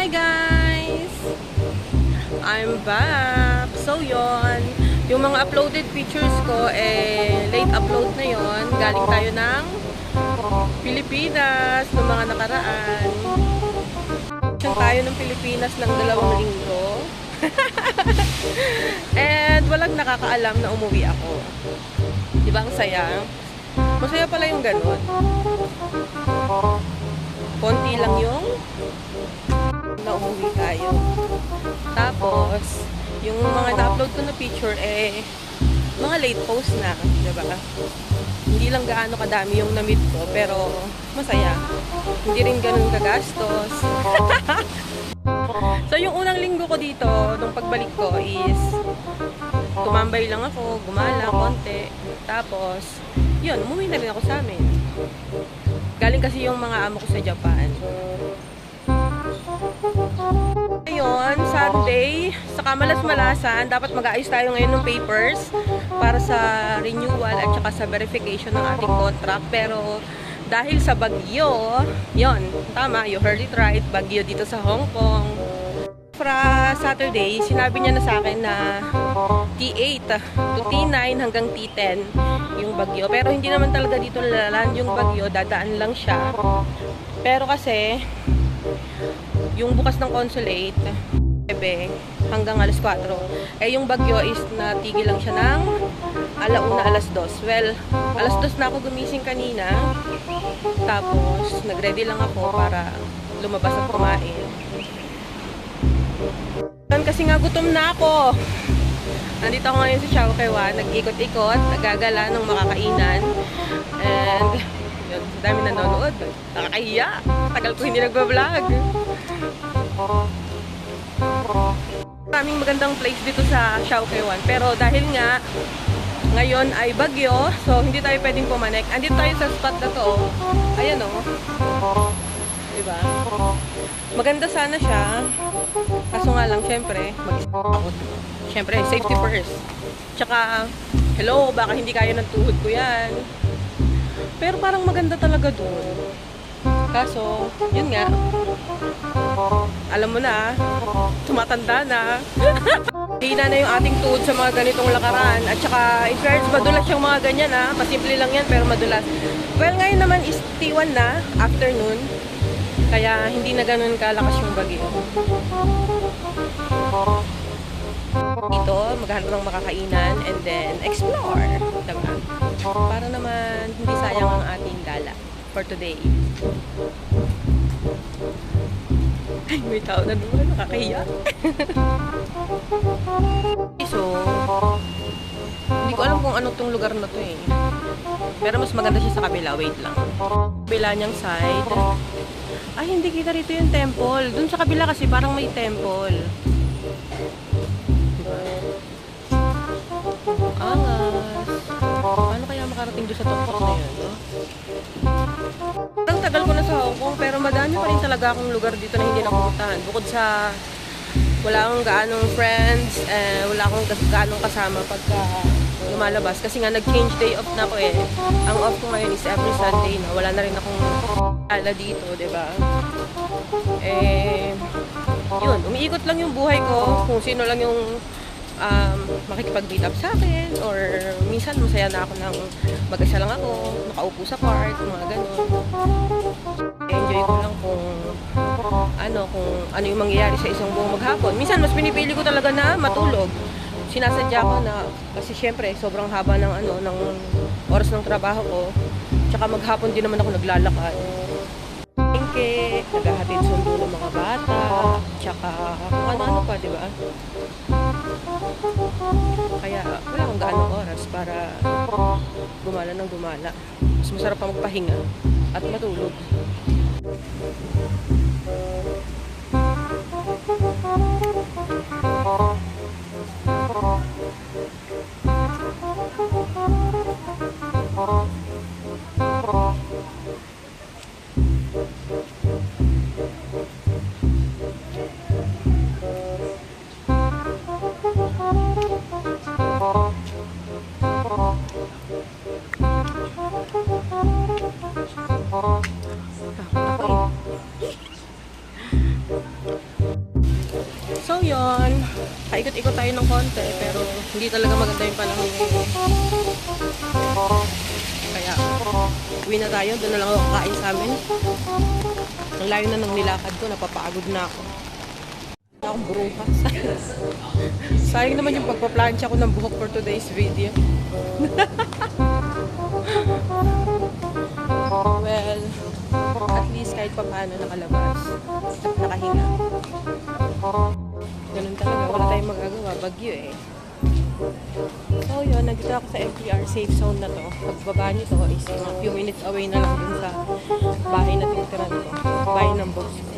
Hi guys! I'm back! So yon, yung mga uploaded pictures ko, late upload na yon. Galing tayo ng Pilipinas noong mga nakaraan. Siyang tayo ng Pilipinas ng 2 linggo. And walang nakakaalam na umuwi ako. Diba ang saya? Masaya pala yung ganun. Konti lang yung na umuwi tayo. Tapos, yung mga na-upload ko na picture, mga late post na, diba? Hindi lang gaano kadami yung na-meet ko, pero masaya. Hindi rin ganun kagastos. So, yung unang linggo ko dito, nung pagbalik ko is, tumambay lang ako, gumala, konti. Tapos, yun, umuwi na rin ako sa amin. Galing kasi yung mga amo ko sa Japan. Ngayon, Sunday, sa kamalas-malasan, dapat mag-aayos tayo ngayon ng papers para sa renewal at saka sa verification ng ating contract. Pero, dahil sa bagyo, yon, tama, you heard it right, bagyo dito sa Hong Kong. Fra Saturday, sinabi niya na sa akin na T8 to T9 hanggang T10 yung bagyo. Pero hindi naman talaga dito lalaan yung bagyo, dadaan lang siya. Pero kasi, yung bukas ng consulate, hanggang alas 4. Yung bagyo is natigil lang siya ng alauna, alas 2. Well, alas 2 na ako gumising kanina. Tapos, nagready lang ako para lumabas at kumain. Kasi nga gutom na ako. Nandito ako ngayon sa Chowkewan, nag-ikot-ikot, nagagala ng makakainan. And, yun, dami nanonood. Nakakahiya. Tagal ko hindi nagbablog. Maraming magandang place dito sa Chowkewan. Pero dahil nga, ngayon ay bagyo, so hindi tayo pwedeng pumanek. Andito tayo sa spot na to. Ayan o. Diba? Maganda sana siya. Kaso nga lang, syempre, mag-isip ako. Syempre, safety first. Tsaka, hello, baka hindi kaya ng tuhod ko yan. Pero parang maganda talaga doon. Kaso, yun nga. Alam mo na, tumatanda na. Hina na yung ating tuhod sa mga ganitong lakaran. At saka, in fairness, madulas yung mga ganyan ha. Pasimple lang yan, pero madulas. Well, ngayon naman is T1 na, afternoon. Kaya hindi na ganun kalakas yung bagyo. Dito, maghanap ng makakainan and then explore. Diba? Para naman hindi sayang ang ating gala for today. Ay, may tao na naman. Nakakahiya. So, hindi ko alam kung ano tong lugar na to eh. Pero mas maganda siya sa kabila. Wait lang. Kabila niyang side. Ay, hindi kita rito yung temple. Dun sa kabila kasi parang may temple. Diba? Angas. Paano kaya makarating doon sa tuktok na yun? No? Parang tagal ko na sa Hong Kong, pero madami pa rin talaga akong lugar dito na hindi napuntahan. Bukod sa wala akong gaanong friends, wala akong gaanong kasama pagka lumalabas. Kasi nga nag-change day off na ako eh. Ang off ko ngayon is every Sunday na. Wala na rin akong ala dito, diba? Yun, umiikot lang yung buhay ko. Kung sino lang yung makikipag-meet up sa akin. Or minsan masaya na ako nang mag-isa lang ako. Nakaupo sa park, mga ganun. Enjoy ko lang kung ano yung mangyayari sa isang buong maghapon. Minsan mas pinipili ko talaga na matulog. Sinasadya ko na kasi syempre sobrang haba ng oras ng trabaho ko. Tsaka maghapon din naman ako naglalakad. Tingke, naghahatid sundo ng mga bata, tsaka kung ano-ano pa, di ba? Kaya wala akong gaano oras para gumala ng gumala. Mas masarap pa magpahinga at matulog. ngayon, kaikot-ikot tayo ng konti, pero hindi talaga maganda yung panahon ngayon. Kaya, uwi na tayo. Doon na lang ako kakain sa amin. Ang layo na ng nilakad ko, napapagod na ako. Wala akong burukas. Sayang naman yung pagpaplansya ko ng buhok for today's video. Well, at least kahit pa paano nakalabas at nakahinga. Ganun talaga, wala tayong magagawa, bagyo eh. So yun, nandito ako sa MTR safe zone na to. Pagbaba nito is a few minutes away na lang dun sa bahay na tinitiran ko, bahay ng boss ko.